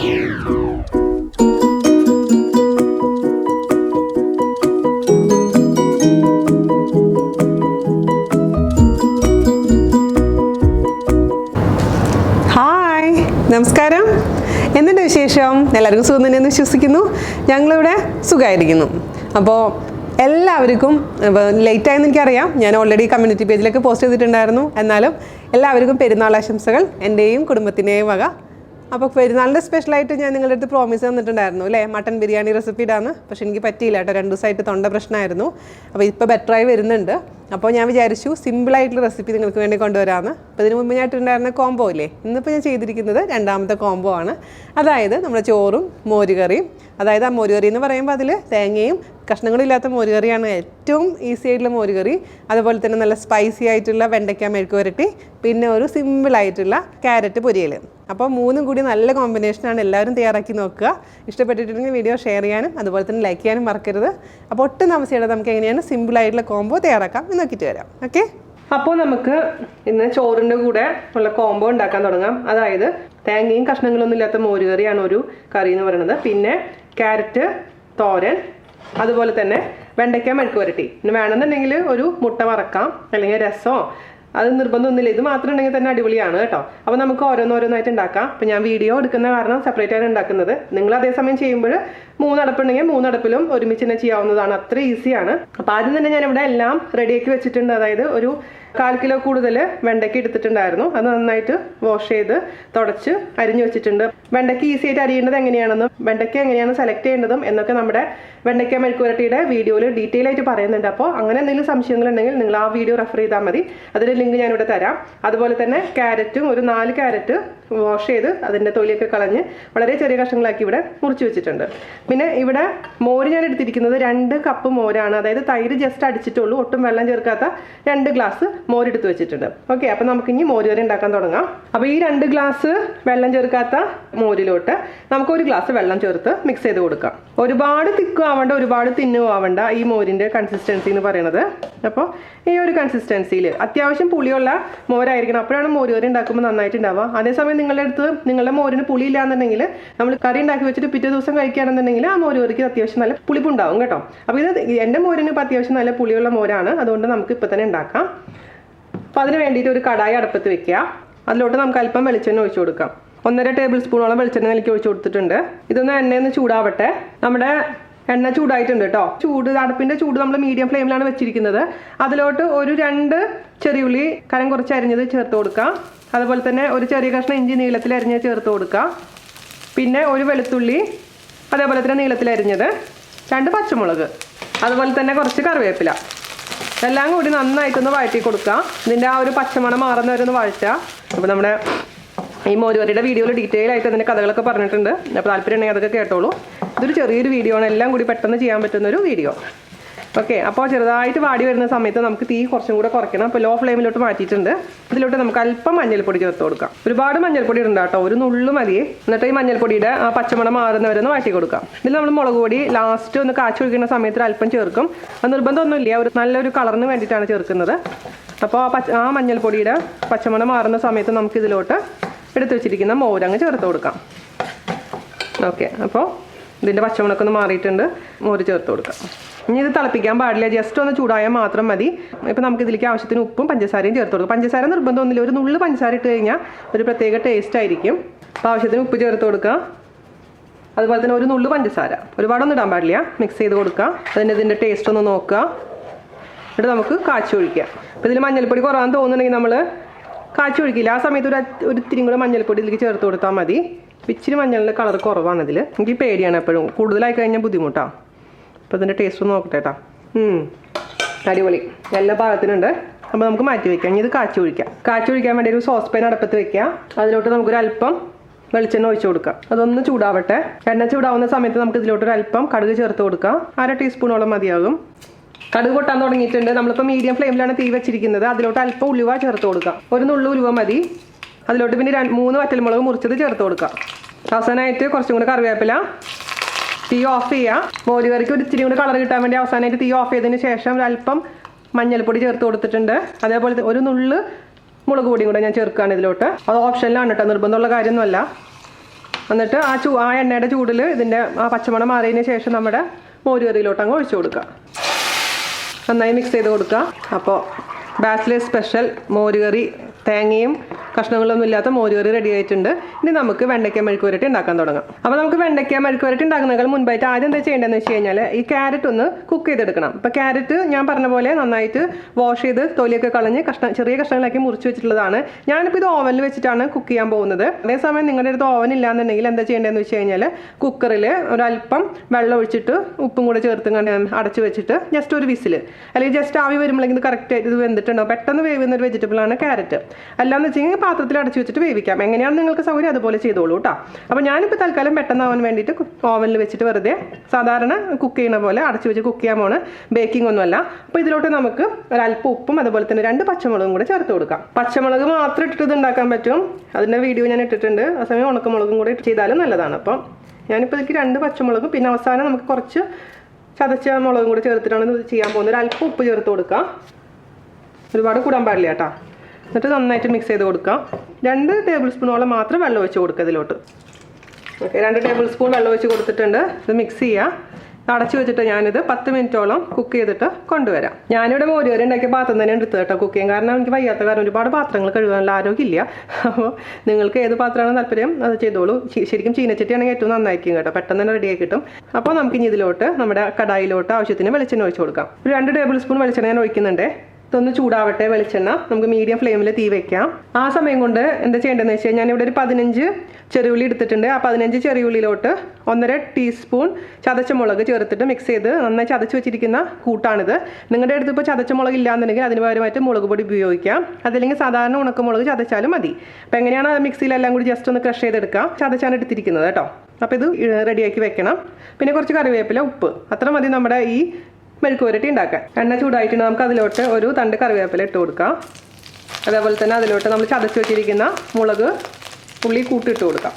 നമസ്കാരം. എന്തുണ്ട് വിശേഷം? എല്ലാവർക്കും സുഖം തന്നെയെന്ന് വിശ്വസിക്കുന്നു. ഞങ്ങളിവിടെ സുഖമായിരിക്കുന്നു. അപ്പോൾ എല്ലാവർക്കും ലേറ്റായെന്ന് എനിക്കറിയാം. ഞാൻ ഓൾറെഡി കമ്മ്യൂണിറ്റി പേജിലൊക്കെ പോസ്റ്റ് ചെയ്തിട്ടുണ്ടായിരുന്നു. എന്നാലും എല്ലാവർക്കും പെരുന്നാൾ ആശംസകൾ എൻ്റെയും കുടുംബത്തിൻ്റെയും വക. അപ്പോൾ പെരുന്നാളിൻ്റെ സ്പെഷ്യലായിട്ട് ഞാൻ നിങ്ങളുടെ അടുത്ത് പ്രോമിസ് തന്നിട്ടുണ്ടായിരുന്നു അല്ലേ, മട്ടൻ ബിരിയാണി റെസിപ്പി ഇടാന്ന്. പക്ഷേ എനിക്ക് പറ്റിയില്ല കേട്ടോ, 2 ദിവസമായിട്ട് തൊണ്ട പ്രശ്നമായിരുന്നു. അപ്പോൾ ഇപ്പോൾ ബെറ്ററായി വരുന്നുണ്ട്. അപ്പോൾ ഞാൻ വിചാരിച്ചു സിമ്പിളായിട്ടുള്ള റെസിപ്പി നിങ്ങൾക്ക് വേണ്ടി കൊണ്ടുവരാമെന്ന്. അപ്പോൾ ഇതിന് മുമ്പ് ഞാൻ ഇട്ടുണ്ടായിരുന്ന കോംബോ ഇല്ലേ, ഇന്നിപ്പോൾ ഞാൻ ചെയ്തിരിക്കുന്നത് 2ാമത്തെ കോംബോ ആണ്. അതായത് നമ്മുടെ ചോറും മോരുകറിയും. അതായത് ആ മോരുകറി എന്ന് പറയുമ്പോൾ അതിൽ തേങ്ങയും കഷ്ണങ്ങളില്ലാത്ത മോരുകറിയാണ് ഏറ്റവും ഈസി ആയിട്ടുള്ള മോരുകറി. അതുപോലെ തന്നെ നല്ല സ്പൈസി ആയിട്ടുള്ള വെണ്ടയ്ക്ക മെഴുക്ക് പുരട്ടി, പിന്നെ ഒരു സിമ്പിളായിട്ടുള്ള ക്യാരറ്റ് പൊരിയൽ. അപ്പോൾ 3ഉം കൂടി നല്ല കോമ്പിനേഷനാണ്. എല്ലാവരും തയ്യാറാക്കി നോക്കുക. ഇഷ്ടപ്പെട്ടിട്ടുണ്ടെങ്കിൽ വീഡിയോ ഷെയർ ചെയ്യാനും അതുപോലെ തന്നെ ലൈക്ക് ചെയ്യാനും മറക്കരുത്. അപ്പോൾ ഒട്ടും താമസിയാതെ നമുക്ക് എങ്ങനെയാണ് സിമ്പിളായിട്ടുള്ള കോംബോ തയ്യാറാക്കാം എന്ന് നോക്കിയിട്ട് വരാം. ഓക്കെ, അപ്പോൾ നമുക്ക് ഇന്ന് ചോറിൻ്റെ കൂടെ ഉള്ള കോംബോ ഉണ്ടാക്കാൻ തുടങ്ങാം. അതായത് തേങ്ങയും കഷ്ണങ്ങളൊന്നും ഇല്ലാത്ത മോരുകറിയാണ് ഒരു കറി എന്ന് പറയുന്നത്. പിന്നെ ക്യാരറ്റ് തോരൻ, അതുപോലെ തന്നെ വെണ്ടയ്ക്ക മെഴുക്ക് പുരട്ടി. പിന്നെ വേണമെന്നുണ്ടെങ്കിൽ ഒരു മുട്ട വറക്കാം, അല്ലെങ്കിൽ രസമോ, അത് നിർബന്ധമൊന്നുമില്ല. ഇത് മാത്രം ഉണ്ടെങ്കിൽ തന്നെ അടിപൊളിയാണ് കേട്ടോ. അപ്പോൾ നമുക്ക് ഓരോന്നോരോന്നായിട്ട് ഉണ്ടാക്കാം. അപ്പോൾ ഞാൻ വീഡിയോ എടുക്കുന്ന കാരണം സെപ്പറേറ്റ് ആണ് ഉണ്ടാക്കുന്നത്. നിങ്ങൾ അതേസമയം ചെയ്യുമ്പോൾ 3 അടുപ്പുണ്ടെങ്കിൽ 3 അടുപ്പിലും ഒരുമിച്ച് തന്നെ ചെയ്യാവുന്നതാണ്. അത്ര ഈസിയാണ്. അപ്പോൾ ആദ്യം തന്നെ ഞാനിവിടെ എല്ലാം റെഡിയാക്കി വെച്ചിട്ടുണ്ട്. അതായത് ഒരു 1/4 കിലോ കൂടുതൽ വെണ്ടയ്ക്ക എടുത്തിട്ടുണ്ടായിരുന്നു. അത് നന്നായിട്ട് വാഷ് ചെയ്ത് തുടച്ച് അരിഞ്ഞു വെച്ചിട്ടുണ്ട്. വെണ്ടയ്ക്ക ഈസി ആയിട്ട് അരിയേണ്ടത് എങ്ങനെയാണെന്നും വെണ്ടയ്ക്ക എങ്ങനെയാണ് സെലക്ട് ചെയ്യേണ്ടതും എന്നൊക്കെ നമ്മുടെ വെണ്ടയ്ക്ക മെഴുക്ക് പുരട്ടിയുടെ വീഡിയോയിൽ ഡീറ്റെയിൽ ആയിട്ട് പറയുന്നുണ്ട്. അപ്പോൾ അങ്ങനെ എന്തെങ്കിലും സംശയങ്ങളുണ്ടെങ്കിൽ നിങ്ങൾ ആ വീഡിയോ റെഫർ ചെയ്താൽ മതി. അതിൻ്റെ ലിങ്ക് ഞാനിവിടെ തരാം. അതുപോലെ തന്നെ ക്യാരറ്റും ഒരു 4 ക്യാരറ്റ് വാഷ് ചെയ്ത് അതിൻ്റെ തൊലിയൊക്കെ കളഞ്ഞ് വളരെ ചെറിയ കഷ്ണങ്ങളാക്കി ഇവിടെ മുറിച്ച് വെച്ചിട്ടുണ്ട്. പിന്നെ ഇവിടെ മോര് ഞാൻ എടുത്തിരിക്കുന്നത് 2 കപ്പ് മോരാണ്. അതായത് തൈര് ജസ്റ്റ് അടിച്ചിട്ടുള്ളൂ, ഒട്ടും വെള്ളം ചേർക്കാത്ത 2 ഗ്ലാസ് മോരെടുത്ത് വെച്ചിട്ടുണ്ട്. ഓക്കെ, അപ്പം നമുക്കിനി മോരുകറി ഉണ്ടാക്കാൻ തുടങ്ങാം. അപ്പോൾ ഈ 2 ഗ്ലാസ് വെള്ളം ചേർക്കാത്ത മോരിലോട്ട് നമുക്ക് 1 ഗ്ലാസ് വെള്ളം ചേർത്ത് മിക്സ് ചെയ്ത് കൊടുക്കാം. ഒരുപാട് തിക്കും ആവണ്ട, ഒരുപാട് തിന്നും ആവണ്ട ഈ മോരിൻ്റെ കൺസിസ്റ്റൻസി എന്ന് പറയുന്നത്. അപ്പോൾ ഈ ഒരു കൺസിസ്റ്റൻസിയിൽ അത്യാവശ്യം പുളിയുള്ള മോരായിരിക്കണം. അപ്പോഴാണ് മോരുകറി ഉണ്ടാക്കുമ്പോൾ നന്നായിട്ടുണ്ടാവുക. അതേസമയം നിങ്ങളുടെ മോരിന് പുളി ഇല്ലാന്നുണ്ടെങ്കിൽ നമ്മൾ കറി ഉണ്ടാക്കി വെച്ചിട്ട് പിറ്റേ ദിവസം കഴിക്കുകയാണെന്നുണ്ടെങ്കിൽ ആ മോരുകറിക്ക് അത്യാവശ്യം നല്ല പുളിപ്പുണ്ടാവും കേട്ടോ. അപ്പോൾ ഇത് എൻ്റെ മോരിന് ഇപ്പോൾ അത്യാവശ്യം നല്ല പുളിയുള്ള മോരാണ്. അതുകൊണ്ട് നമുക്ക് ഇപ്പോൾ തന്നെ ഉണ്ടാക്കാം. അപ്പോൾ അതിന് വേണ്ടിയിട്ട് ഒരു കടായി അടുപ്പത്ത് വെക്കുക. അതിലോട്ട് നമുക്ക് അല്പം വെളിച്ചെണ്ണ ഒഴിച്ചു കൊടുക്കാം. 1.5 ടേബിൾ സ്പൂണോളം വെളിച്ചെണ്ണ എനിക്ക് ഒഴിച്ചു കൊടുത്തിട്ടുണ്ട്. ഇതൊന്ന് എണ്ണയൊന്ന് ചൂടാവട്ടെ. നമ്മുടെ എണ്ണ ചൂടായിട്ടുണ്ട് കേട്ടോ. അടുപ്പിൻ്റെ ചൂട് നമ്മൾ മീഡിയം ഫ്ലെയിമിലാണ് വെച്ചിരിക്കുന്നത്. അതിലോട്ട് ഒരു 2 ചെറിയുള്ളി കനം കുറച്ച് അരിഞ്ഞത് ചേർത്ത് കൊടുക്കാം. അതുപോലെ തന്നെ ഒരു ചെറിയ കഷ്ണം ഇഞ്ചി നീളത്തിൽ അരിഞ്ഞത് ചേർത്ത് കൊടുക്കാം. പിന്നെ ഒരു വെളുത്തുള്ളി അതേപോലെ തന്നെ നീളത്തിൽ അരിഞ്ഞത്, 2 പച്ചമുളക്, അതുപോലെ തന്നെ കുറച്ച് കറിവേപ്പില. എല്ലാം കൂടി നന്നായിട്ടൊന്ന് വഴറ്റി കൊടുക്കുക. ഇതിൻ്റെ ആ ഒരു പച്ചമണം മാറുന്നവരെ ഒന്ന് വഴറ്റുക. അപ്പോൾ നമ്മുടെ ഈ മോരുകറിയുടെ വീഡിയോയിൽ ഡീറ്റെയിൽ ആയിട്ട് അതിൻ്റെ കഥകളൊക്കെ പറഞ്ഞിട്ടുണ്ട്. അപ്പോൾ താല്പര്യം ഉണ്ടെങ്കിൽ അതൊക്കെ കേട്ടോളൂ. ഇതൊരു ചെറിയൊരു വീഡിയോ ആണ്, എല്ലാം കൂടി പെട്ടെന്ന് ചെയ്യാൻ പറ്റുന്നൊരു വീഡിയോ. ഓക്കെ, അപ്പോൾ ചെറുതായിട്ട് വാടി വരുന്ന സമയത്ത് നമുക്ക് തീ കുറച്ചും കൂടെ കുറയ്ക്കണം. അപ്പോൾ ലോ ഫ്ലെയിമിലോട്ട് മാറ്റിയിട്ടുണ്ട്. ഇതിലോട്ട് നമുക്ക് അല്പം മഞ്ഞൾപ്പൊടി ചേർത്ത് കൊടുക്കാം. ഒരുപാട് മഞ്ഞൾപ്പൊടി ഇടണ്ട കേട്ടോ, ഒരു നുള്ളു മതി. എന്നിട്ട് ഈ മഞ്ഞൾപ്പൊടിയുടെ ആ പച്ചമണം മാറുന്നവരൊന്ന് മാറ്റി കൊടുക്കാം. ഇതിൽ നമ്മൾ മുളക് പൊടി ലാസ്റ്റ് ഒന്ന് കാച്ചൊഴിക്കുന്ന സമയത്ത് അല്പം ചേർക്കും. അത് നിർബന്ധമൊന്നുമില്ല, ഒരു നല്ലൊരു കളറിന് വേണ്ടിയിട്ടാണ് ചേർക്കുന്നത്. അപ്പോൾ ആ മഞ്ഞൾപ്പൊടിയുടെ പച്ചമണം മാറുന്ന സമയത്ത് നമുക്ക് ഇതിലോട്ട് എടുത്തു വെച്ചിരിക്കുന്ന മോരങ്ങ് ചേർത്ത് കൊടുക്കാം. ഓക്കെ, അപ്പോൾ ഇതിൻ്റെ പച്ചമണമൊക്കെ ഒന്ന് മാറിയിട്ടുണ്ട്. മോര് ചേർത്ത് കൊടുക്കാം. ഇനി ഇത് തിളപ്പിക്കാൻ പാടില്ല, ജസ്റ്റ് ഒന്ന് ചൂടായാൽ മാത്രം മതി. ഇപ്പോൾ നമുക്ക് ഇതിലേക്ക് ആവശ്യത്തിന് ഉപ്പും പഞ്ചസാരയും ചേർത്ത് കൊടുക്കും. പഞ്ചസാര നിർബന്ധമൊന്നുമില്ല, ഒരു നുള്ളു പഞ്ചസാര ഇട്ട് കഴിഞ്ഞാൽ ഒരു പ്രത്യേക ടേസ്റ്റ് ആയിരിക്കും. അപ്പോൾ ആവശ്യത്തിന് ഉപ്പ് ചേർത്ത് കൊടുക്കുക. അതുപോലെ തന്നെ ഒരു നുള്ളു പഞ്ചസാര, ഒരുപാടൊന്നും ഇടാൻ പാടില്ല. മിക്സ് ചെയ്ത് കൊടുക്കുക. അതിൻ്റെ ഇതിൻ്റെ ടേസ്റ്റ് ഒന്ന് നോക്കുക. എന്നിട്ട് നമുക്ക് കാച്ചി ഒഴിക്കാം. അപ്പോൾ ഇതിൽ മഞ്ഞൾപ്പൊടി കുറവാന്ന് തോന്നുന്നുണ്ടെങ്കിൽ നമ്മൾ കാച്ചി ഒഴിക്കില്ല. ആ സമയത്ത് ഒരു ഇത്തിരി കൂടെ മഞ്ഞൾപ്പൊടി ഇതിലേക്ക് ചേർത്ത് കൊടുത്താൽ മതി. ഇച്ചിരി മഞ്ഞളിൻ്റെ കളർ കുറവാണ് ഇതിൽ. എനിക്ക് പേടിയാണ് എപ്പോഴും, കൂടുതലായി കഴിഞ്ഞാൽ ബുദ്ധിമുട്ടാണ്. അപ്പോൾ ഇതിൻ്റെ ടേസ്റ്റ് ഒന്ന് നോക്കട്ടെ കേട്ടോ. അടിപൊളി, എല്ലാ പാകത്തിനുണ്ട്. അപ്പോൾ നമുക്ക് മാറ്റി വയ്ക്കാം. ഇനി ഇത് കാച്ചി ഒഴിക്കാൻ വേണ്ടി ഒരു സോസ് പാൻ അടുപ്പത്ത് വെക്കുക. അതിലോട്ട് നമുക്കൊരു അല്പം വെളിച്ചെണ്ണ ഒഴിച്ചു കൊടുക്കാം. അതൊന്ന് ചൂടാവട്ടെ. എണ്ണ ചൂടാവുന്ന സമയത്ത് നമുക്ക് ഇതിലോട്ടൊരു അല്പം കടുക് ചേർത്ത് കൊടുക്കാം. 1/2 ടീസ്പൂണോളം മതിയാകും. കടുക് പൊട്ടാൻ തുടങ്ങിയിട്ടുണ്ട്. നമ്മളിപ്പോൾ മീഡിയം ഫ്ലെയിമിലാണ് തീ വെച്ചിരിക്കുന്നത്. അതിലോട്ട് അല്പം ഉലുവ ചേർത്ത് കൊടുക്കാം. ഒരു നുള്ളു ഉലുവ മതി. അതിലോട്ട് പിന്നെ 3 വറ്റൽമുളക് മുറിച്ചത് ചേർത്ത് കൊടുക്കാം. അവസാനമായിട്ട് കുറച്ചും കൂടെ കറിവേപ്പില. തീ ഓഫ് ചെയ്യുക. മോരുകറിക്ക് ഒരു ഇച്ചിരി കൂടി കളർ കിട്ടാൻ വേണ്ടി അവസാനമായിട്ട് തീ ഓഫ് ചെയ്തതിന് ശേഷം ഒരല്പം മഞ്ഞൾപ്പൊടി ചേർത്ത് കൊടുത്തിട്ടുണ്ട്. അതേപോലെ ഒരു നുള്ളു മുളക് പൊടിയും കൂടെ ഞാൻ ചേർക്കുകയാണ് ഇതിലോട്ട്. അത് ഓപ്ഷനിലാണ് കേട്ടോ, നിർബന്ധമുള്ള കാര്യമൊന്നുമല്ല. എന്നിട്ട് ആ എണ്ണയുടെ ചൂടിൽ ഇതിൻ്റെ ആ പച്ചമണം മാറിയതിന് ശേഷം നമ്മുടെ മോരുകറിയിലോട്ട് അങ്ങ് ഒഴിച്ചു കൊടുക്കുക. നന്നായി മിക്സ് ചെയ്ത് കൊടുക്കുക. അപ്പോൾ ബാച്ചിലേഴ്സ് സ്പെഷ്യൽ മോരുകറി, തേങ്ങയും കഷ്ണങ്ങളൊന്നും ഇല്ലാത്ത മോരുകറി റെഡി ആയിട്ടുണ്ട്. ഇനി നമുക്ക് വെണ്ടയ്ക്ക മെഴുക്ക് പുരട്ടി ഉണ്ടാക്കാൻ തുടങ്ങാം. അപ്പോൾ നമുക്ക് വെണ്ടയ്ക്ക മെഴുക്ക് പുരട്ടി ഉണ്ടാക്കുന്നതിനേക്കാൾ മുൻപായിട്ട് ആദ്യം എന്താ ചെയ്യേണ്ടതെന്ന് വെച്ച് കഴിഞ്ഞാൽ ഈ ക്യാരറ്റ് ഒന്ന് കുക്ക് ചെയ്തെടുക്കണം. അപ്പോൾ ക്യാരറ്റ് ഞാൻ പറഞ്ഞ പോലെ നന്നായിട്ട് വാഷ് ചെയ്ത് തൊലിയൊക്കെ കളഞ്ഞ് ചെറിയ കഷ്ണങ്ങളാക്കി മുറിച്ച് വെച്ചിട്ടുള്ളതാണ്. ഞാനിപ്പോൾ ഇത് ഓവനിൽ വെച്ചിട്ടാണ് കുക്ക് ചെയ്യാൻ പോകുന്നത്. അതേസമയം നിങ്ങളുടെ അടുത്ത് ഓവൻ ഇല്ലാന്നുണ്ടെങ്കിൽ എന്താ ചെയ്യേണ്ടതെന്ന് വെച്ച് കഴിഞ്ഞാൽ കുക്കറിൽ ഒരല്പം വെള്ളം ഒഴിച്ചിട്ട് ഉപ്പും കൂടെ ചേർത്ത് അടച്ച് വെച്ചിട്ട് ജസ്റ്റ് ഒരു വിസിൽ, അല്ലെങ്കിൽ ജസ്റ്റ് ആവി വരുമ്പോഴേക്കും ഇത് കറക്റ്റായിട്ട് ഇത് വെന്തിട്ടുണ്ടോ. പെട്ടെന്ന് വേവുന്ന ഒരു വെജിറ്റബിളാണ് ക്യാരറ്റ്. അല്ലാന്ന് വെച്ച് കഴിഞ്ഞാൽ പാത്രത്തിൽ അടച്ചു വെച്ചിട്ട് വേവിക്കാം. എങ്ങനെയാണ് നിങ്ങൾക്ക് സൗകര്യം അതുപോലെ ചെയ്തോളൂ കേട്ടോ. അപ്പോൾ ഞാനിപ്പോൾ തൽക്കാലം പെട്ടെന്നാവാൻ വേണ്ടിയിട്ട് ഓവനിൽ വെച്ചിട്ട് വെറുതെ സാധാരണ കുക്ക് ചെയ്യുന്ന പോലെ അടച്ചു വെച്ച് കുക്ക് ചെയ്യാൻ പോണ്. ബേക്കിംഗ് ഒന്നുമല്ല. അപ്പോൾ ഇതിലോട്ട് നമുക്ക് ഒരല്പം ഉപ്പും അതുപോലെ തന്നെ 2 പച്ചമുളകും കൂടെ ചേർത്ത് കൊടുക്കാം. പച്ചമുളക് മാത്രം ഇട്ടിട്ട് ഇത് ഉണ്ടാക്കാൻ പറ്റും. അതിൻ്റെ വീഡിയോ ഞാൻ ഇട്ടിട്ടുണ്ട്. ആ സമയം ഉണക്കമുളകും കൂടെ ചെയ്താലും നല്ലതാണ്. അപ്പം ഞാനിപ്പോൾ ഇതിലേക്ക് 2 പച്ചമുളകും പിന്നെ അവസാനം നമുക്ക് കുറച്ച് ചതച്ച മുളകും കൂടെ ചേർത്തിട്ടാണ് ഇത് ചെയ്യാൻ പോകുന്നത്. ഒരല്പം ഉപ്പ് ചേർത്ത് കൊടുക്കാം. ഒരുപാട് കൂടാൻ പാടില്ല കേട്ടോ. എന്നിട്ട് നന്നായിട്ട് മിക്സ് ചെയ്ത് കൊടുക്കാം. 2 ടേബിൾ സ്പൂണോളം മാത്രം വെള്ളം ഒഴിച്ച് കൊടുക്കുക ഇതിലോട്ട്. ഓക്കെ, 2 ടേബിൾ സ്പൂൺ വെള്ളം ഒഴിച്ച് കൊടുത്തിട്ടുണ്ട്. ഇത് മിക്സ് ചെയ്യുക. അടച്ചു വെച്ചിട്ട് ഞാനിത് 10 മിനിറ്റോളം കുക്ക് ചെയ്തിട്ട് കൊണ്ടുവരാം. ഞാനിവിടെ മോരുകറി ഉണ്ടാക്കിയ പാത്രം തന്നെ എടുത്ത് കേട്ടോ കുക്ക് ചെയ്യാൻ. കാരണം എനിക്ക് വയ്യാത്ത കാരണം ഒരുപാട് പാത്രങ്ങൾ കഴുകാനുള്ള ആരോഗ്യമില്ല. അപ്പോൾ നിങ്ങൾക്ക് ഏത് പാത്രമാണ് താല്പര്യം അത് ചെയ്തോളൂ. ശരിക്കും ചീനച്ചട്ടിയാണെങ്കിൽ ഏറ്റവും നന്നായിരിക്കും കേട്ടോ, പെട്ടെന്ന് തന്നെ റെഡിയായി കിട്ടും. അപ്പോൾ നമുക്ക് ഇനി ഇതിലോട്ട് നമ്മുടെ കടായിലോട്ട് ആവശ്യത്തിന് വെളിച്ചെണ്ണ ഒഴിച്ച് കൊടുക്കാം. ഒരു 2 ടേബിൾ സ്പൂൺ വെളിച്ചെണ്ണ ഞാൻ ഒഴിക്കുന്നുണ്ട്. ഇതൊന്ന് ചൂടാവട്ടെ വെളിച്ചെണ്ണ. നമുക്ക് മീഡിയം ഫ്ലെയിമിൽ തീ വെക്കാം. ആ സമയം കൊണ്ട് എന്താ ചെയ്യേണ്ടതെന്ന് വെച്ച് കഴിഞ്ഞാൽ ഞാനിവിടെ ഒരു 15 ചെറിയുള്ളി എടുത്തിട്ടുണ്ട്. ആ 15 ചെറിയുള്ളിയിലോട്ട് 1.5 ടീസ്പൂൺ ചതച്ച മുളക് ചേർത്തിട്ട് മിക്സ് ചെയ്ത് നന്നായി ചതച്ച് വെച്ചിരിക്കുന്ന കൂട്ടാണിത്. നിങ്ങളുടെ അടുത്ത് ഇപ്പോൾ ചതച്ച മുളക് ഇല്ലാന്നുണ്ടെങ്കിൽ അതിന് പകരമായിട്ട് മുളക് പൊടി ഉപയോഗിക്കാം. അതല്ലെങ്കിൽ സാധാരണ ഉണക്കമുളക് ചതച്ചാലും മതി. അപ്പോൾ എങ്ങനെയാണ് മിക്സിയിലെല്ലാം കൂടി ജസ്റ്റ് ഒന്ന് ക്രഷ് ചെയ്തെടുക്കാം. ചതച്ചാണ് എടുത്തിരിക്കുന്നത് കേട്ടോ. അപ്പോൾ ഇത് റെഡിയാക്കി വെക്കണം. പിന്നെ കുറച്ച് കറിവേപ്പില, ഉപ്പ്, അത്ര മതി നമ്മുടെ ഈ മെഴുക്ക് പുരട്ടി ഉണ്ടാക്കാൻ. എണ്ണ ചൂടായിട്ടുണ്ട്. നമുക്ക് അതിലോട്ട് ഒരു തണ്ട് കറിവേപ്പില ഇട്ട് കൊടുക്കാം. അതേപോലെ തന്നെ അതിലോട്ട് നമ്മൾ ചതച്ച് വെച്ചിരിക്കുന്ന മുളക് ഉള്ളി കൂട്ടിയിട്ട് കൊടുക്കാം.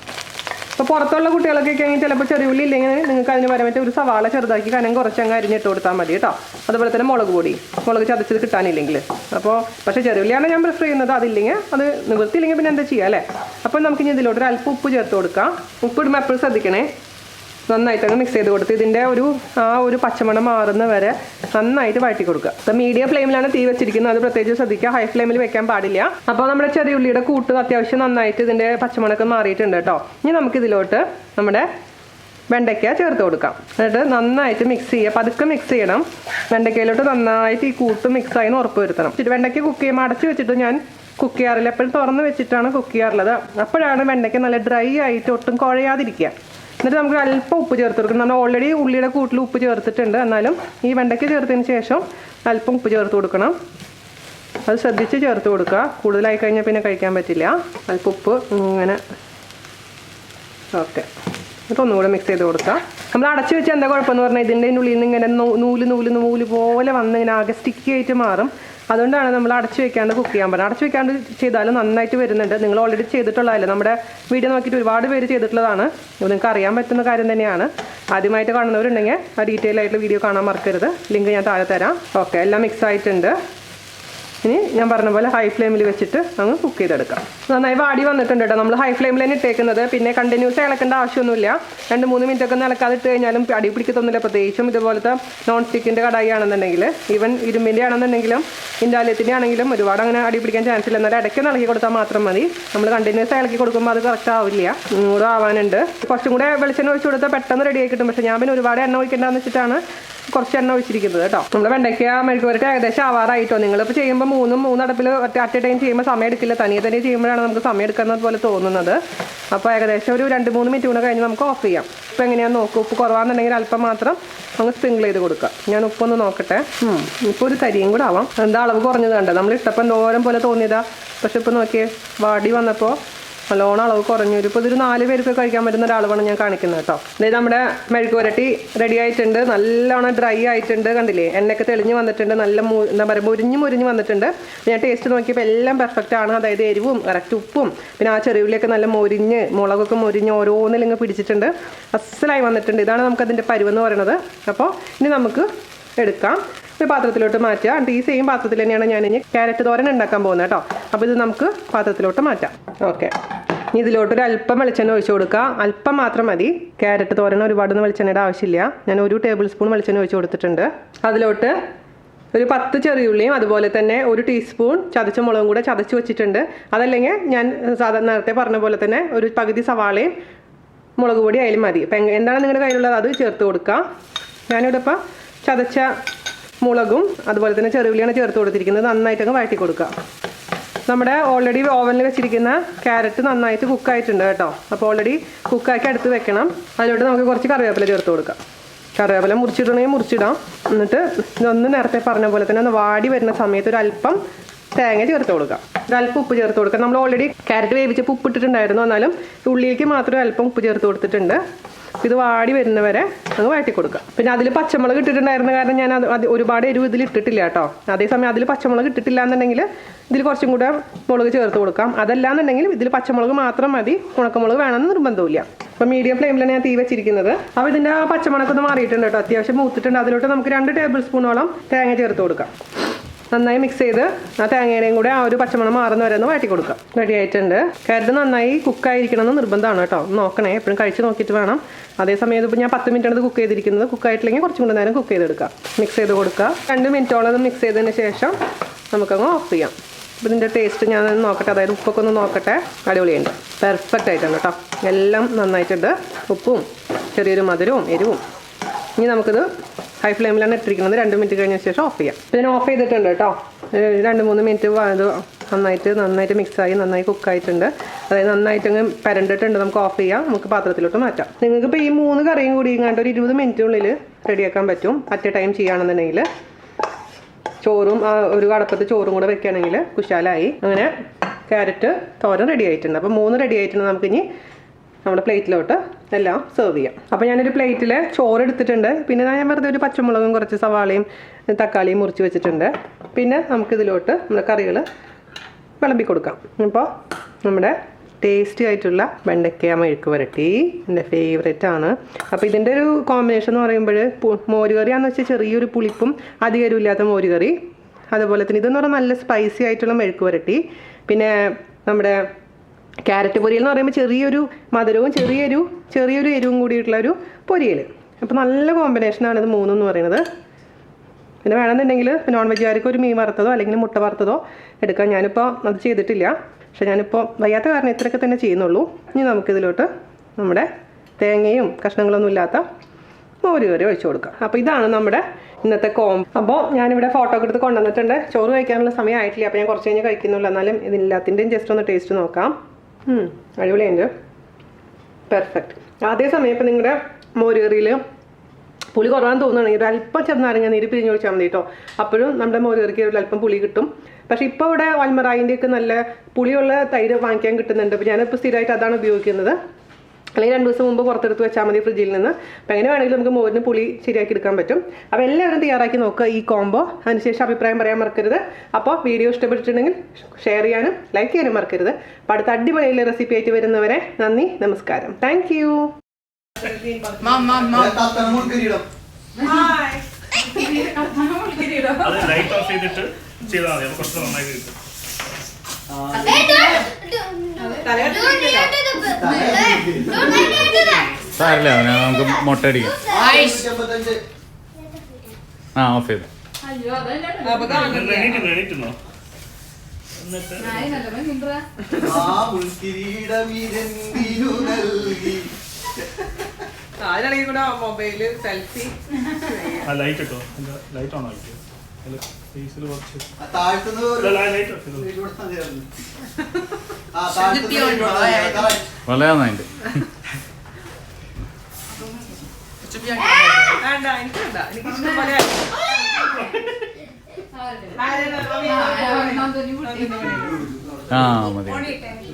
അപ്പോൾ പുറത്തുള്ള കുട്ടികളൊക്കെ ആണെങ്കിൽ ചിലപ്പോൾ ചെറിയ ഉള്ളി ഇല്ലെങ്കിൽ നിങ്ങൾക്ക് അതിന് പരമായിട്ട് ഒരു സവാള ചെറുതാക്കി കനം കുറച്ചങ്ങ് അരിഞ്ഞിട്ട് കൊടുത്താൽ മതി കേട്ടോ. അതുപോലെ തന്നെ മുളക് പൊടി, മുളക് ചതച്ചത് കിട്ടാനില്ലെങ്കിൽ. അപ്പോൾ പക്ഷേ ചെറിയ ഉള്ളിയാണ് ഞാൻ പ്രിഫർ ചെയ്യുന്നത്. അതില്ലെങ്കിൽ അത് നിവൃത്തിയില്ലെങ്കിൽ പിന്നെ എന്താ ചെയ്യുക അല്ലേ. അപ്പോൾ നമുക്കിനി ഇതിലോട്ട് ഒരു അല്പം ഉപ്പ് ചേർത്ത് കൊടുക്കാം. ഉപ്പ് ഇടുമ്പോൾ എപ്പോഴും ശ്രദ്ധിക്കണേ. നന്നായിട്ടങ്ങ് മിക്സ് ചെയ്ത് കൊടുത്ത് ഇതിൻ്റെ ഒരു പച്ചമണം മാറുന്ന വരെ നന്നായിട്ട് വഴറ്റി കൊടുക്കുക. അപ്പോൾ മീഡിയം ഫ്ലെയിമിലാണ് തീ വെച്ചിരിക്കുന്നത്. അത് പ്രത്യേകിച്ച് ശ്രദ്ധിക്കുക. ഹൈ ഫ്ലെയിമിൽ വെക്കാൻ പാടില്ല. അപ്പോൾ നമ്മുടെ ചെറിയ ഉള്ളിയുടെ കൂട്ട് അത്യാവശ്യം നന്നായിട്ട് ഇതിൻ്റെ പച്ചമണമൊക്കെ മാറിയിട്ടുണ്ട് കേട്ടോ. ഇനി നമുക്കിതിലോട്ട് നമ്മുടെ വെണ്ടയ്ക്ക ചേർത്ത് കൊടുക്കാം. എന്നിട്ട് നന്നായിട്ട് മിക്സ് ചെയ്യുക. പതുക്കെ മിക്സ് ചെയ്യണം. വെണ്ടയ്ക്കയിലോട്ട് നന്നായിട്ട് ഈ കൂട്ട് മിക്സായി ഉറപ്പ് വരുത്തണം. വെണ്ടയ്ക്ക കുക്ക് ചെയ്യുമ്പോൾ അടച്ച് വെച്ചിട്ട് ഞാൻ കുക്ക് ചെയ്യാറില്ല. എപ്പോഴും തുറന്ന് വെച്ചിട്ടാണ് കുക്ക് ചെയ്യാറുള്ളത്. അപ്പോഴാണ് വെണ്ടയ്ക്ക നല്ല ഡ്രൈ ആയിട്ട് ഒട്ടും കുഴയാതിരിക്കുക. എന്നിട്ട് നമുക്ക് അല്പം ഉപ്പ് ചേർത്ത് കൊടുക്കണം. നമ്മൾ ഓൾറെഡി ഉള്ളിയുടെ കൂട്ടിൽ ഉപ്പ് ചേർത്തിട്ടുണ്ട്. എന്നാലും ഈ വെണ്ടയ്ക്ക് ചേർത്തതിന് ശേഷം അല്പം ഉപ്പ് ചേർത്ത് കൊടുക്കണം. അത് ശ്രദ്ധിച്ച് ചേർത്ത് കൊടുക്കുക. കൂടുതലായി കഴിഞ്ഞാൽ പിന്നെ കഴിക്കാൻ പറ്റില്ല. അല്പം ഉപ്പ് ഇങ്ങനെ ഓക്കെ. എന്നിട്ട് ഒന്നുകൂടെ മിക്സ് ചെയ്ത് കൊടുക്കുക. നമ്മൾ അടച്ചു വെച്ച് എന്താ കുഴപ്പമെന്ന് പറഞ്ഞാൽ ഇതിൻ്റെ ഉള്ളിൽ നിന്ന് ഇങ്ങനെ നൂല് പോലെ വന്ന് ഇങ്ങനെ ആകെ സ്റ്റിക്കി ആയിട്ട് മാറും. അതുകൊണ്ടാണ് നമ്മൾ അടച്ചു വെക്കാണ്ട് കുക്ക് ചെയ്യാൻ പറയുന്നത്. അടച്ചു വെക്കാണ്ട് ചെയ്താലും നന്നായിട്ട് വരുന്നുണ്ട്. നിങ്ങൾ ഓൾറെഡി ചെയ്തിട്ടുള്ളതല്ലേ. നമ്മുടെ വീഡിയോ നോക്കിയിട്ട് ഒരുപാട് പേര് ചെയ്തിട്ടുള്ളതാണ്. നിങ്ങൾക്ക് അറിയാൻ പറ്റുന്ന കാര്യം തന്നെയാണ്. ആദ്യമായിട്ട് കാണുന്നവരുണ്ടെങ്കിൽ ആ ഡീറ്റെയിൽ ആയിട്ടുള്ള വീഡിയോ കാണാൻ മറക്കരുത്. ലിങ്ക് ഞാൻ താഴെ തരാം. ഓക്കെ, എല്ലാം മിക്സ് ആയിട്ടുണ്ട്. ഇനി ഞാൻ പറഞ്ഞ പോലെ ഹൈ ഫ്ലെയിമിൽ വെച്ചിട്ട് അങ്ങ് കുക്ക് ചെയ്തെടുക്കാം. നന്നായി വാടി വന്നിട്ടുണ്ട് കേട്ടോ. നമ്മൾ ഹൈ ഫ്ലെയിമിൽ തന്നെ ഇട്ടേക്കുന്നത്. പിന്നെ കണ്ടിന്യൂസ് ഇളക്കേണ്ട ആവശ്യമൊന്നുമില്ല. 2-3 മിനിറ്റൊക്കെ ഒന്ന് ഇളക്കാതെ ഇട്ട് കഴിഞ്ഞാലും അടി പിടിക്കത്തൊന്നുമില്ല. പ്രത്യേകിച്ചും ഇതുപോലത്തെ നോൺ സ്റ്റിക്കിൻ്റെ കടായി ആണെന്നുണ്ടെങ്കിൽ, ഈവൻ ഇരുമ്പിൻ്റെ ആണെന്നുണ്ടെങ്കിലും ഇൻഡാലിയത്തിൻ്റെ ആണെങ്കിലും ഒരുപാട് അങ്ങനെ അടി പിടിക്കാൻ ചാൻസ് ഇല്ല. എന്നാൽ ഇടയ്ക്ക് ഇളക്കി കൊടുത്താൽ മാത്രം മതി. നമ്മൾ കണ്ടിന്യൂസ് ഇളക്കി കൊടുക്കുമ്പോൾ അത് കറക്റ്റ് ആവില്ല. കൂടെ ആവാനുണ്ട്. കുറച്ചും കൂടെ വെളിച്ചെണ്ണ ഒഴിച്ച് കൊടുത്താൽ പെട്ടെന്ന് റെഡി ആയി കിട്ടും. പക്ഷേ ഞാൻ പിന്നെ ഒരുപാട് എണ്ണ ഒഴിക്കേണ്ടതെന്ന് വെച്ചിട്ടാണ് കുറച്ച് എണ്ണ ഒഴിച്ചിരിക്കുന്നത് കേട്ടോ. നമ്മുടെ വെണ്ടയ്ക്ക മെഴുക്ക് പുരട്ടി ഏകദേശം ആവാറായിട്ടോ. നിങ്ങളിപ്പോൾ ചെയ്യുമ്പോൾ 3 അടുപ്പിൽ അറ്റ് എ ടൈം ചെയ്യുമ്പോൾ സമയം എടുക്കില്ല. തനിയെ ചെയ്യുമ്പോഴാണ് നമുക്ക് സമയം എടുക്കുന്നത് പോലെ തോന്നുന്നത്. അപ്പോൾ ഏകദേശം ഒരു 2-3 മിനിറ്റ് കൂടെ കഴിഞ്ഞ് നമുക്ക് ഓഫ് ചെയ്യാം. ഉപ്പ് എങ്ങനെയാണെന്ന് നോക്കുക. ഉപ്പ് കുറവാണെന്നുണ്ടെങ്കിൽ അല്പം മാത്രം അങ്ങ് സ്പ്രിങ്കിൾ ചെയ്ത് കൊടുക്കുക. ഞാൻ ഉപ്പൊന്ന് നോക്കട്ടെ. ഇപ്പോൾ ഒരു തരിയും കൂടെ ആവാം. എന്താ അളവ് കുറഞ്ഞത് കണ്ടോ. നമ്മൾ ഇട്ടപ്പോൾ എന്തോരം പോലെ തോന്നിയതാ. പക്ഷെ ഇപ്പോൾ നോക്കിയേ വാടി വന്നപ്പോൾ നല്ലോണം അളവ് കുറഞ്ഞു. ഇപ്പോൾ ഇതൊരു 4 പേർക്ക് കഴിക്കാൻ പറ്റുന്ന ഒരളവാണ് ഞാൻ കാണിക്കുന്നത് കേട്ടോ. അതായത് നമ്മുടെ മെഴുക്ക് പുരട്ടി റെഡി ആയിട്ടുണ്ട്. നല്ലോണം ഡ്രൈ ആയിട്ടുണ്ട്. കണ്ടില്ലേ, എണ്ണയൊക്കെ തെളിഞ്ഞ് വന്നിട്ടുണ്ട്. നല്ല എന്താ പറയുക മുരിഞ്ഞ് വന്നിട്ടുണ്ട്. ഞാൻ ടേസ്റ്റ് നോക്കിയപ്പോൾ എല്ലാം പെർഫെക്റ്റ് ആണ്. അതായത് എരിവും കറക്റ്റ് ഉപ്പും പിന്നെ ആ ചെറിയുള്ളിയൊക്കെ നല്ല മുളകൊക്കെ മൊരിഞ്ഞ് ഓരോന്നിലിങ്ങ് പിടിച്ചിട്ടുണ്ട്. അസലായി വന്നിട്ടുണ്ട്. ഇതാണ് നമുക്കതിൻ്റെ പരുവെന്ന് പറയുന്നത്. അപ്പോൾ ഇനി നമുക്ക് എടുക്കാം. ഒരു പാത്രത്തിലോട്ട് മാറ്റുക. എന്നിട്ട് ഈ സെയിം പാത്രത്തിൽ തന്നെയാണ് ഞാൻ ഇനി ക്യാരറ്റ് തോരൻ ഉണ്ടാക്കാൻ പോകുന്നത് കേട്ടോ. അപ്പോൾ ഇത് നമുക്ക് പാത്രത്തിലോട്ട് മാറ്റാം. ഓക്കെ, ഇതിലോട്ടൊരു അല്പം വെളിച്ചെണ്ണ ഒഴിച്ചു കൊടുക്കുക. അല്പം മാത്രം മതി. ക്യാരറ്റ് തോരൻ ഒരുപാടൊന്നും വെളിച്ചെണ്ണയുടെ ആവശ്യമില്ല. ഞാൻ 1 ടേബിൾ സ്പൂൺ വെളിച്ചെണ്ണ ഒഴിച്ചു കൊടുത്തിട്ടുണ്ട്. അതിലോട്ട് ഒരു 10 ചെറിയുള്ളിയും അതുപോലെ തന്നെ 1 ടീസ്പൂൺ ചതച്ച മുളകും കൂടെ ചതച്ച് വെച്ചിട്ടുണ്ട്. അതല്ലെങ്കിൽ ഞാൻ സാധാരണ നേരത്തെ പറഞ്ഞ പോലെ തന്നെ ഒരു പകുതി സവാളയും മുളക് പൊടി ആയാലും മതി. അപ്പം എന്താണ് നിങ്ങളുടെ കയ്യിലുള്ളത് അത് ചേർത്ത് കൊടുക്കുക. ഞാനിവിടെ ഇപ്പോൾ ചതച്ച മുളകും അതുപോലെ തന്നെ ചെറിയുള്ളിയാണ് ചേർത്ത് കൊടുത്തിരിക്കുന്നത്. നന്നായിട്ടങ്ങ് വഴറ്റി കൊടുക്കുക. നമ്മുടെ ഓൾറെഡി ഓവനിൽ വെച്ചിരിക്കുന്ന ക്യാരറ്റ് നന്നായിട്ട് കുക്കായിട്ടുണ്ട് കേട്ടോ. അപ്പോൾ ഓൾറെഡി കുക്കാക്കി എടുത്ത് വെക്കണം. അതിലോട്ട് നമുക്ക് കുറച്ച് കറിവേപ്പില ചേർത്ത് കൊടുക്കാം. കറിവേപ്പില മുറിച്ചിടണമെങ്കിൽ മുറിച്ചിടാം. എന്നിട്ട് ഇതൊന്ന് നേരത്തെ പറഞ്ഞ പോലെ തന്നെ ഒന്ന് വാടി വരുന്ന സമയത്ത് ഒരു അല്പം തേങ്ങ ചേർത്ത് കൊടുക്കാം. ഒരല്പം ഉപ്പ് ചേർത്ത് കൊടുക്കാം. നമ്മൾ ഓൾറെഡി ക്യാരറ്റ് വേവിച്ചപ്പോൾ ഉപ്പ് ഇട്ടിട്ടുണ്ടായിരുന്നു. എന്നാലും ഉള്ളിലേക്ക് മാത്രം അല്പം ഉപ്പ് ചേർത്ത് കൊടുത്തിട്ടുണ്ട്. ഇത് വാടി വരുന്നവരെ അങ്ങ് വഴറ്റി കൊടുക്കുക. പിന്നെ അതിൽ പച്ചമുളക് ഇട്ടിട്ടുണ്ടായിരുന്ന കാരണം ഞാൻ അത് ഒരുപാട് എരിവ് ഇതിൽ ഇട്ടിട്ടില്ല കേട്ടോ. അതേസമയം അതിൽ പച്ചമുളക് ഇട്ടിട്ടില്ല എന്നുണ്ടെങ്കിൽ ഇതിൽ കുറച്ചും കൂടെ മുളക് ചേർത്ത് കൊടുക്കാം. അതല്ലാന്നുണ്ടെങ്കിൽ ഇതിൽ പച്ചമുളക് മാത്രം മതി. ഉണക്കമുളക് വേണമെന്ന് നിർബന്ധമില്ല. അപ്പോൾ മീഡിയം ഫ്ലെയിമിലാണ് ഞാൻ തീ വെച്ചിരിക്കുന്നത്. അപ്പോൾ ഇതിൻ്റെ പച്ചമുളകൊന്ന് മാറിയിട്ടുണ്ട് കേട്ടോ. അത്യാവശ്യം മൂത്തിട്ടുണ്ട്. അതിലോട്ട് നമുക്ക് 2 ടേബിൾ സ്പൂണോളം തേങ്ങ ചേർത്ത് കൊടുക്കാം. നന്നായി മിക്സ് ചെയ്ത് ആ തേങ്ങയുടെയും കൂടെ ആ ഒരു പച്ചമണം മാറുന്ന വരെ ഒന്ന് വഴറ്റി കൊടുക്കാം. റെഡി ആയിട്ടുണ്ട്. ക്യാരറ്റ് നന്നായി കുക്കായിരിക്കണം എന്ന് നിർബന്ധമാണ് കേട്ടോ. നോക്കണേ, എപ്പോഴും കഴിച്ച് നോക്കിയിട്ട് വേണം. അതേസമയം ഇപ്പോൾ ഞാൻ 10 മിനിറ്റാണ് ഇത് കുക്ക് ചെയ്തിരിക്കുന്നത്. കുക്കായിട്ടില്ലെങ്കിൽ കുറച്ചും കൂടെ നേരം കുക്ക് ചെയ്തെടുക്കാം. മിക്സ് ചെയ്ത് കൊടുക്കുക. 2 മിനിറ്റോളം മിക്സ് ചെയ്തതിന് ശേഷം നമുക്കങ്ങ് ഓഫ് ചെയ്യാം. അപ്പോൾ ഇതിൻ്റെ ടേസ്റ്റ് ഞാൻ നോക്കട്ടെ. അതായത് ഉപ്പൊക്കെ ഒന്ന് നോക്കട്ടെ. അടിപൊളിയുണ്ട്. പെർഫെക്റ്റ് ആയിട്ടുണ്ട് കേട്ടോ. എല്ലാം നന്നായിട്ടുണ്ട്. ഉപ്പും ചെറിയൊരു മധുരവും എരിവും. ഇനി നമുക്കിത് ഹൈ ഫ്ലെയിമിലാണ് ഇട്ടിരിക്കുന്നത്. 2 മിനിറ്റ് കഴിഞ്ഞ ശേഷം ഓഫ് ചെയ്യാം. അപ്പോൾ ഞാൻ ഓഫ് ചെയ്തിട്ടുണ്ട് കേട്ടോ. 2-3 മിനിറ്റ് ഇത് നന്നായിട്ട് മിക്സായി നന്നായി കുക്കായിട്ടുണ്ട്. അതായത് നന്നായിട്ടങ്ങ് പരണ്ടിട്ടുണ്ട്. നമുക്ക് ഓഫ് ചെയ്യാം. നമുക്ക് പാത്രത്തിലോട്ട് മാറ്റാം. നിങ്ങൾക്കിപ്പോൾ ഈ 3 കറിയും കൂടി ഇങ്ങാണ്ട് ഒരു 20 മിനിറ്റിനുള്ളിൽ റെഡിയാക്കാൻ പറ്റും. അറ്റ് എ ടൈം ചെയ്യുകയാണെന്നുണ്ടെങ്കിൽ. ചോറും ഒരു കടപ്പത്ത് ചോറും കൂടെ വെക്കുകയാണെങ്കിൽ കുശാലായി. അങ്ങനെ ക്യാരറ്റ് തോരൻ റെഡി ആയിട്ടുണ്ട്. അപ്പോൾ 3 റെഡി ആയിട്ടുണ്ട്. നമുക്കിനി നമ്മുടെ പ്ലേറ്റിലോട്ട് എല്ലാം സെർവ് ചെയ്യാം. അപ്പോൾ ഞാനൊരു പ്ലേറ്റിൽ ചോറ് എടുത്തിട്ടുണ്ട്. പിന്നെ ഞാൻ വെറുതെ ഒരു പച്ചമുളകും കുറച്ച് സവാളയും തക്കാളിയും മുറിച്ച് വെച്ചിട്ടുണ്ട്. പിന്നെ നമുക്കിതിലോട്ട് നമ്മുടെ കറികൾ വിളമ്പി കൊടുക്കാം. അപ്പോൾ നമ്മുടെ ടേസ്റ്റി ആയിട്ടുള്ള വെണ്ടയ്ക്ക മെഴുക്ക് പുരട്ടി എൻ്റെ ഫേവറേറ്റ് ആണ്. അപ്പോൾ ഇതിൻ്റെ ഒരു കോമ്പിനേഷൻ എന്ന് പറയുമ്പോൾ മോരുകറിയാണെന്ന് വെച്ചാൽ ചെറിയൊരു പുളിപ്പും അധികം ഇല്ലാത്ത മോരുകറി. അതുപോലെ തന്നെ ഇതെന്ന് പറഞ്ഞാൽ നല്ല സ്പൈസി ആയിട്ടുള്ള മെഴുക്ക് പുരട്ടി. പിന്നെ നമ്മുടെ ക്യാരറ്റ് പൊരിയൽ എന്ന് പറയുമ്പോൾ ചെറിയൊരു മധുരവും ചെറിയൊരു എരിവും കൂടിയിട്ടുള്ള ഒരു പൊരിയൽ. അപ്പോൾ നല്ല കോമ്പിനേഷനാണ് ഇത് 3 എന്ന് പറയുന്നത്. പിന്നെ വേണമെന്നുണ്ടെങ്കിൽ നോൺ വെജുകാർക്ക് ഒരു മീൻ വറുത്തതോ അല്ലെങ്കിൽ മുട്ട വറുത്തതോ എടുക്കാം. ഞാനിപ്പോൾ അത് ചെയ്തിട്ടില്ല. പക്ഷെ ഞാനിപ്പോൾ വയ്യാത്ത കാരണം ഇത്രയൊക്കെ തന്നെ ചെയ്യുന്നുള്ളൂ. ഇനി നമുക്കിതിലോട്ട് നമ്മുടെ തേങ്ങയും കഷ്ണങ്ങളൊന്നും ഇല്ലാത്ത മോര് കറി ഒഴിച്ചു കൊടുക്കാം. അപ്പോൾ ഇതാണ് നമ്മുടെ ഇന്നത്തെ കോംബോ. അപ്പോൾ ഞാനിവിടെ ഫോട്ടോ ഒക്കെ എടുത്ത് കൊണ്ടുവന്നിട്ടുണ്ട്. ചോറ് കഴിക്കാനുള്ള സമയം ആയിട്ടില്ല. അപ്പോൾ ഞാൻ കുറച്ച് കഴിഞ്ഞ് കഴിക്കുന്നുള്ളൂ. എന്നാലും ഇതിനെല്ലാത്തിൻ്റെയും ജസ്റ്റ് ഒന്ന് ടേസ്റ്റ് നോക്കാം. അടിപൊളിയുണ്ട്. പെർഫെക്റ്റ്. അതേസമയം ഇപ്പം നിങ്ങളുടെ മോര് കറിയിൽ പുളി കുറവാന്ന് തോന്നുകയാണെങ്കിൽ ഒരു അല്പം ചെറുനാരങ്ങ നീര് പിരിഞ്ഞ് ഒഴിച്ചാൽ മതി കേട്ടോ. അപ്പോഴും നമ്മുടെ മോര് കറിക്ക് ഒരു അല്പം പുളി കിട്ടും. പക്ഷേ ഇപ്പോൾ ഇവിടെ അൽമറായിൻ്റെയൊക്കെ നല്ല പുളിയുള്ള തൈര് വാങ്ങിക്കാൻ കിട്ടുന്നുണ്ട്. അപ്പോൾ ഞാനിപ്പോൾ സ്ഥിരമായിട്ട് അതാണ് ഉപയോഗിക്കുന്നത്. അല്ലെങ്കിൽ 2 ദിവസം മുമ്പ് പുറത്തെടുത്ത് വെച്ചാൽ മതി ഫ്രിഡ്ജിൽ നിന്ന്. അപ്പോൾ എങ്ങനെ വേണമെങ്കിലും നമുക്ക് മോരിന് പുളി ശരിയാക്കി എടുക്കാൻ പറ്റും. അപ്പോൾ എല്ലാവരും തയ്യാറാക്കി നോക്കുക ഈ കോംബോ. അതിനുശേഷം അഭിപ്രായം പറയാൻ മറക്കരുത്. അപ്പോൾ വീഡിയോ ഇഷ്ടപ്പെട്ടിട്ടുണ്ടെങ്കിൽ ഷെയർ ചെയ്യാനും ലൈക്ക് ചെയ്യാനും മറക്കരുത്. അപ്പോൾ അടുത്ത അടിപൊളിയുള്ള റെസിപ്പി ആയിട്ട് വരുന്നവരെ നന്ദി, നമസ്കാരം. Thank you. സാരില്ല, നമുക്ക് മുട്ട അടിക്കാം. ഓഫ് ചെയ്തു. അതിനാണെങ്കിൽ കൂടെ മൊബൈല് സെൽഫി ലൈറ്റ് ഇട്ടോ, ലൈറ്റ് ഓൺ ആക്കി വളരെ നന്നായിട്ട്. മതി.